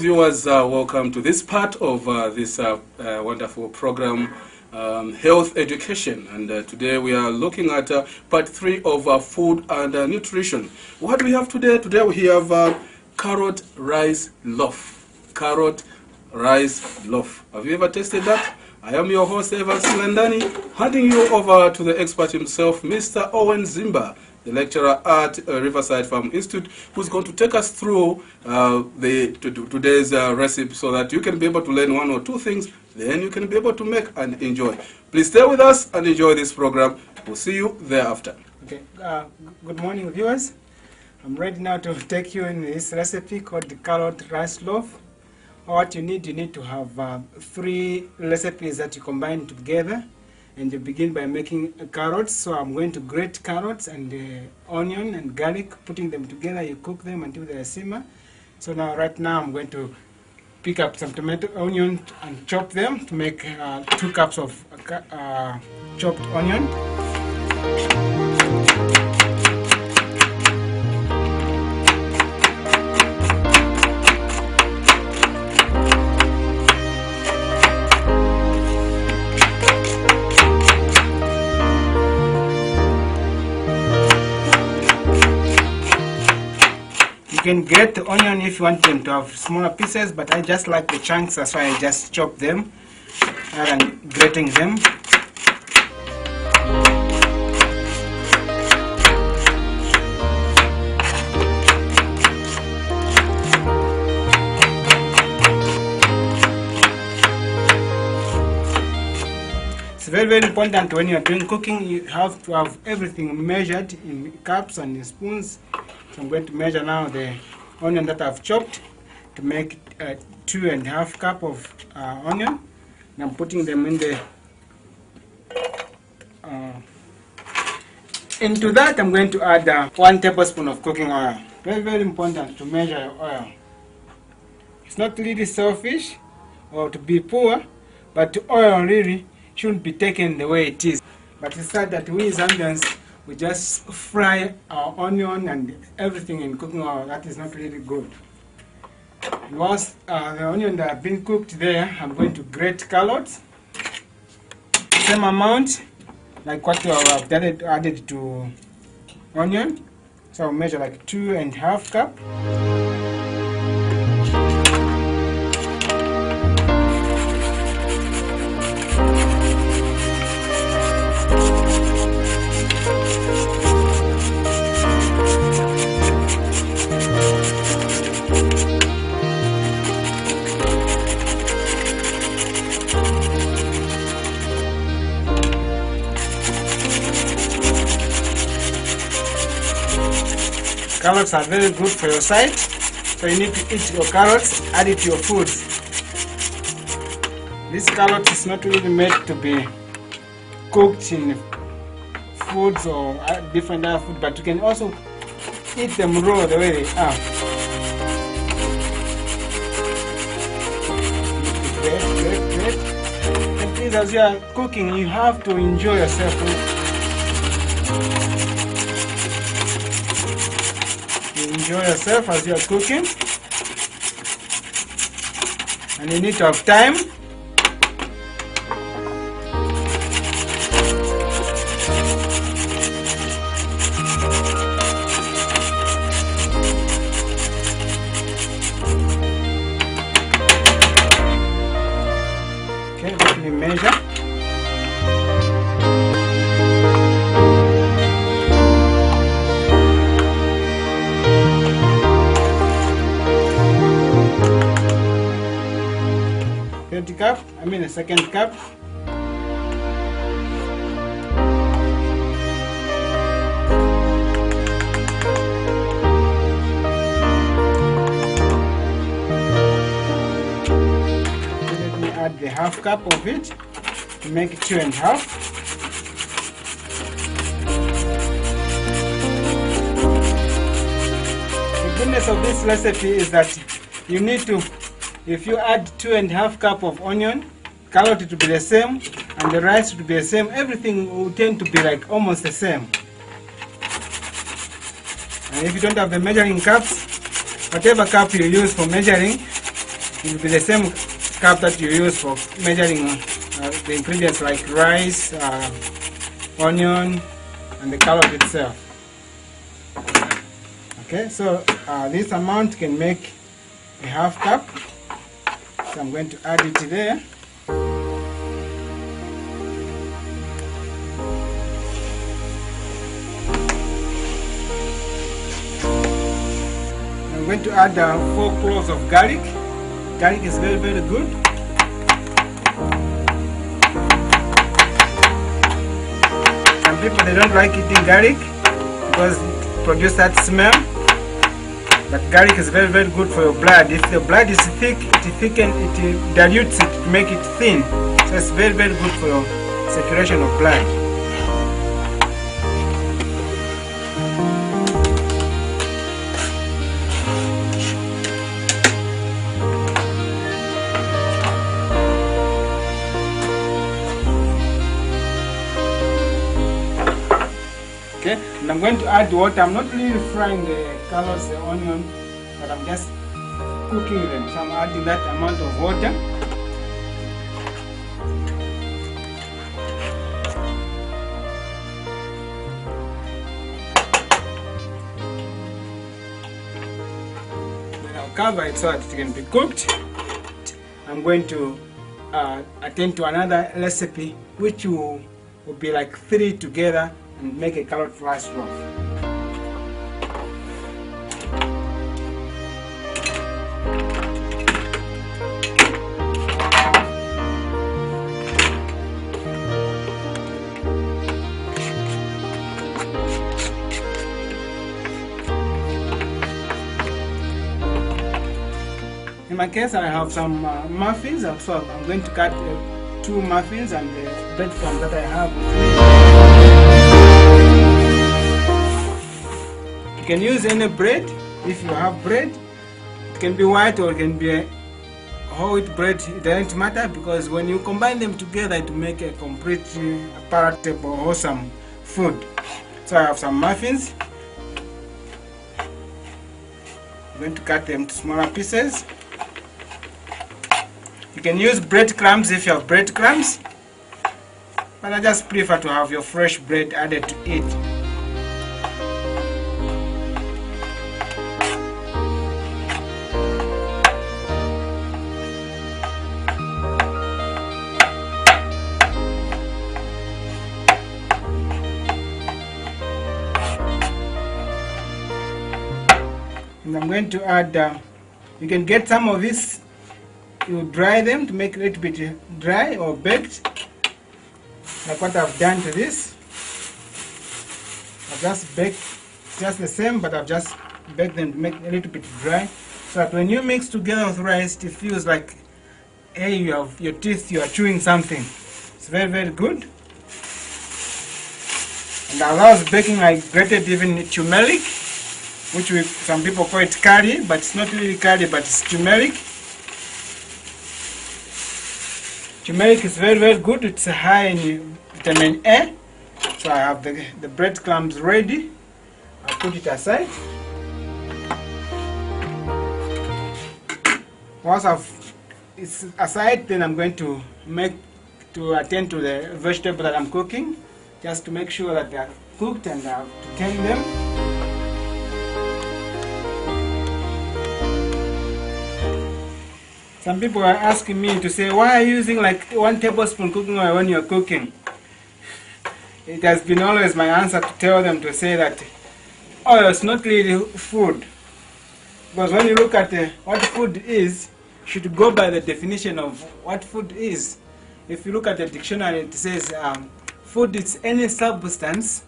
viewers, welcome to this part of this wonderful program, Health Education. And today we are looking at part 3 of food and nutrition. What do we have today? Today we have carrot rice loaf. Carrot rice loaf. Have you ever tasted that? I am your host, Evans Landani, handing you over to the expert himself, Mr. Owen Zimba, the lecturer at Riverside Farm Institute, who's going to take us through today's recipe so that you can be able to learn one or two things, then you can be able to make and enjoy. Please stay with us and enjoy this program. We'll see you thereafter. Okay. Good morning, viewers. I'm ready now to take you in this recipe called the carrot rice loaf. What you need to have 3 recipes that you combine together. And you begin by making carrots. So I'm going to grate carrots and onion and garlic, putting them together. You cook them until they simmer. So right now I'm going to pick up some tomato, onion, and chop them to make 2 cups of chopped onion. You can grate the onion if you want them to have smaller pieces, but I just like the chunks, that's why I just chop them rather than grating them. It's very, very important when you're doing cooking, you have to have everything measured in cups and in spoons. So I'm going to measure now the onion that I've chopped to make 2.5 cups of onion. And I'm putting them in the into that I'm going to add 1 tablespoon of cooking oil. Very, very important to measure your oil. It's not really selfish or to be poor, but oil really shouldn't be taken the way it is. But it's sad that we Zambians, we just fry our onion and everything in cooking oil. That is not really good. And once the onion that have been cooked there, I'm going to grate carrots. Same amount like what you have added to onion. So I'll measure like 2.5 cups. Carrots are very good for your sight, so you need to eat your carrots, add it to your food. This carrot is not really made to be cooked in foods or different other food, but you can also eat them raw the way they are. Great. And please, as you are cooking, you have to enjoy yourself. Enjoy yourself as you are cooking, and you need to have time. Okay, let me measure. A second cup. Let me add the 1/2 cup of it to make it 2.5. The goodness of this recipe is that you need to, if you add 2.5 cups of onion, carrot to be the same, and the rice to be the same, everything will tend to be like almost the same. And if you don't have the measuring cups, whatever cup you use for measuring, It will be the same cup that you use for measuring the ingredients like rice, onion, and the carrot itself. Okay, so this amount can make a half cup. So I'm going to add it there. I'm going to add 4 cloves of garlic. Garlic is very, very good. Some people, they don't like eating garlic because it produces that smell. But garlic is very, very good for your blood. If the blood is thick, it dilutes it to make it thin. So it's very, very good for your circulation of blood. Okay, and I'm going to add water. I'm not really frying the carrots, the onion, but I'm just cooking them. So I'm adding that amount of water. Then I'll cover it so that it can be cooked. I'm going to attend to another recipe which will be like 3 together and make a carrot rice loaf. In my case, I have some muffins, so I'm going to cut 2 muffins and the breadcrumbs that I have with me. You can use any bread if you have bread. It can be white or it can be whole wheat bread. It doesn't matter, because when you combine them together it will make a complete palatable, wholesome food. So I have some muffins. I'm going to cut them to smaller pieces. You can use breadcrumbs if you have breadcrumbs, but I just prefer to have your fresh bread added to it. And I'm going to add, you can get some of this, you dry them to make it a little bit dry or baked, like what I've done to this. I've just baked just the same, but I've just baked them to make it a little bit dry, so that when you mix together with rice, it feels like, hey, you have your teeth, you are chewing something. It's very, very good. And as I was baking, I grated even turmeric, which some people call it curry, but it's not really curry, but it's turmeric. Turmeric is very, very good. It's high in vitamin A. So I have the breadcrumbs ready. I'll put it aside. Once it's aside, then I'm going to attend to the vegetable that I'm cooking, just to make sure that they are cooked, and I have to tend them. Some people are asking me to say, why are you using like 1 tablespoon cooking oil when you're cooking? It has been always my answer to tell them to say that oil is not really food. Because when you look at what food is, you should go by the definition of what food is. If you look at the dictionary, it says food is any substance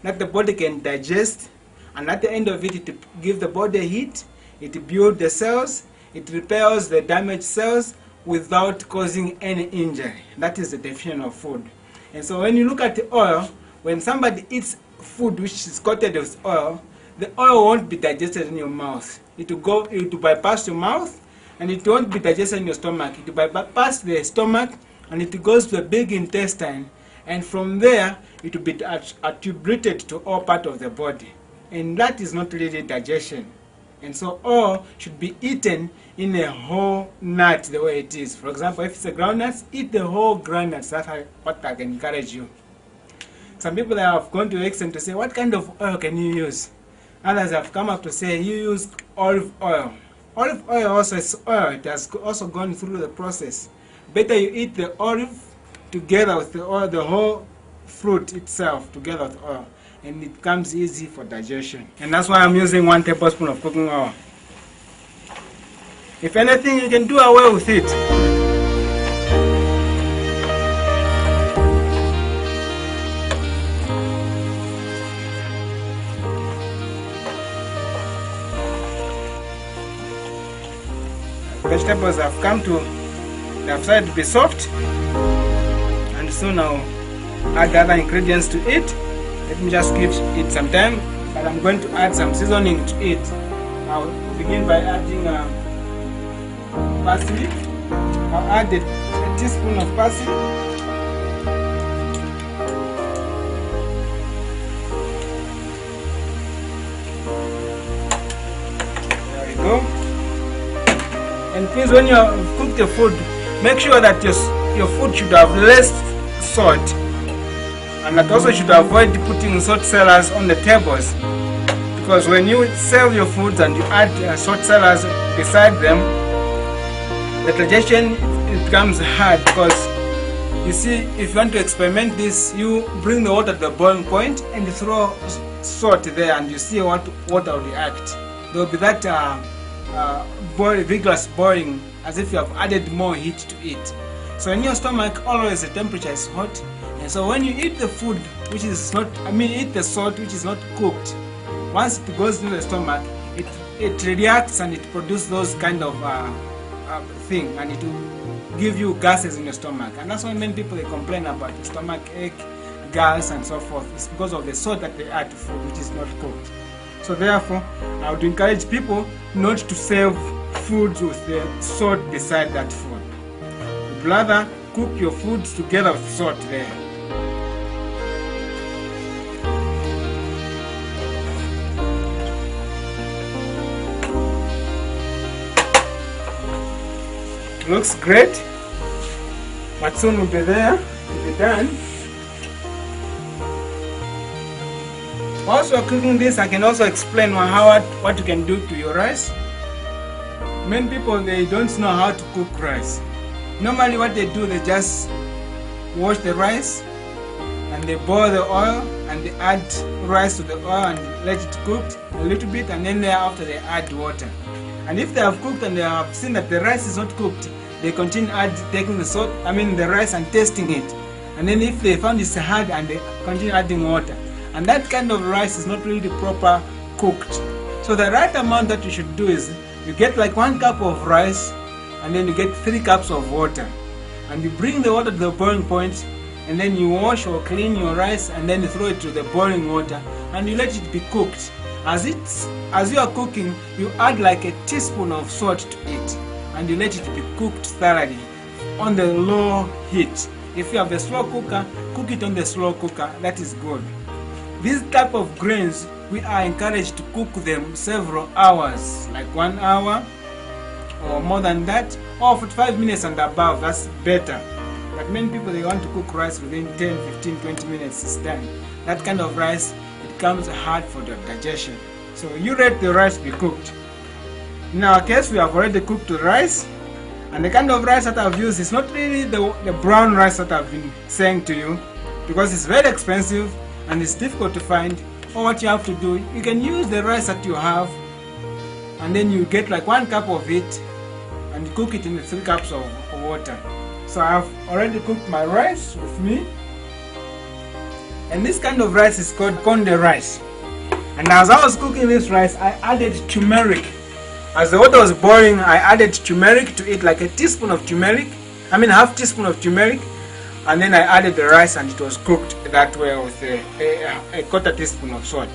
that the body can digest, and at the end of it, it gives the body heat, it builds the cells, it repairs the damaged cells without causing any injury. That is the definition of food. And so when you look at the oil, when somebody eats food which is coated with oil, the oil won't be digested in your mouth. It will bypass your mouth, and it won't be digested in your stomach. It will bypass the stomach, and it goes to the big intestine, and from there it will be attributed to all parts of the body. And that is not really digestion. And so oil should be eaten in a whole nut the way it is. For example, if it's a groundnut, eat the whole groundnuts. That's what I can encourage you. Some people have gone to the extent to say, what kind of oil can you use? Others have come up to say, you use olive oil. Olive oil also is oil. It has also gone through the process. Better you eat the olive together with the oil, the whole fruit itself together with oil, and it becomes easy for digestion. And that's why I'm using 1 tablespoon of cooking oil. If anything, you can do away with it. Vegetables have started to be soft, and soon I'll add other ingredients to it. Let me just give it some time, but I'm going to add some seasoning to it. I'll begin by adding parsley. I'll add a teaspoon of parsley. There we go. And please, when you cook the food, make sure that your food should have less salt, and that also should avoid putting salt cellars on the tables, because when you serve your foods and you add salt cellars beside them, the digestion becomes hard. Because you see, if you want to experiment this, you bring the water to the boiling point and you throw salt there, and you see what water will react. There will be that vigorous boiling, as if you have added more heat to it. So in your stomach, always the temperature is hot, and so when you eat the food which is not, eat the salt which is not cooked, once it goes into the stomach, it reacts and it produces those kind of thing, and it will give you gases in your stomach. And that's why many people, they complain about stomach ache, gas, and so forth. It's because of the salt that they add to food which is not cooked. So therefore, I would encourage people not to serve foods with the salt beside that food. You'd rather cook your foods together with salt there. Looks great, but soon will be there to be done. Whilst we're cooking this, I can also explain what you can do to your rice. Many people, they don't know how to cook rice. Normally what they do, they just wash the rice and they boil the oil and they add rice to the oil and let it cook a little bit, and then thereafter they add water. And if they have cooked and they have seen that the rice is not cooked, they continue taking the salt, the rice, and tasting it. And then if they found it's hard, and they continue adding water. And that kind of rice is not really proper cooked. So the right amount that you should do is, you get like 1 cup of rice, and then you get 3 cups of water. And you bring the water to the boiling point, and then you wash or clean your rice, and then you throw it to the boiling water, and you let it be cooked. As you are cooking, you add like a teaspoon of salt to it, and you let it be cooked thoroughly on the low heat. If you have a slow cooker, cook it on the slow cooker. That is good. These type of grains, we are encouraged to cook them several hours, like 1 hour or more than that, or 45 minutes and above. That's better. But many people, they want to cook rice within 10, 15, 20 minutes, it's done. That kind of rice, it becomes hard for the digestion. So you let the rice be cooked. In our case, we have already cooked the rice, and the kind of rice that I've used is not really the brown rice that I've been saying to you, because it's very expensive and it's difficult to find. Or what you have to do, you can use the rice that you have, and then you get like 1 cup of it and cook it in the 3 cups of water. So I've already cooked my rice with me, and this kind of rice is called conde rice. And as I was cooking this rice, I added turmeric. As the water was boiling, I added turmeric to it, like a teaspoon of turmeric, half teaspoon of turmeric, and then I added the rice, and it was cooked that way with a quarter teaspoon of salt.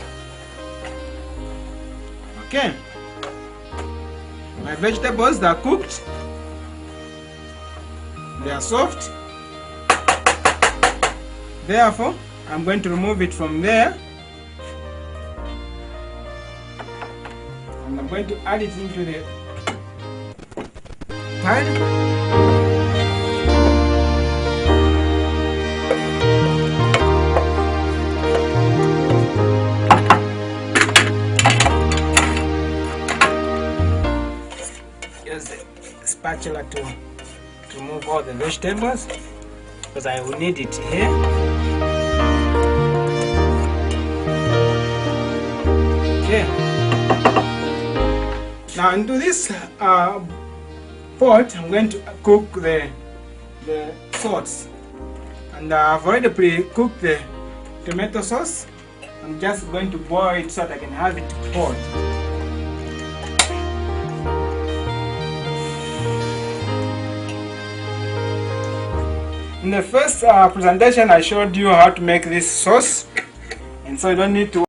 Okay, my vegetables, they are cooked, they are soft. Therefore, I'm going to remove it from there. I'm and I'm going to add it into the pan. Use the spatula to remove all the vegetables because I will need it here. Okay. Now into this pot, I'm going to cook the sauce, and I've already pre-cooked the tomato sauce. I'm just going to boil it so that I can have it hot. In the first presentation, I showed you how to make this sauce, and so you don't need to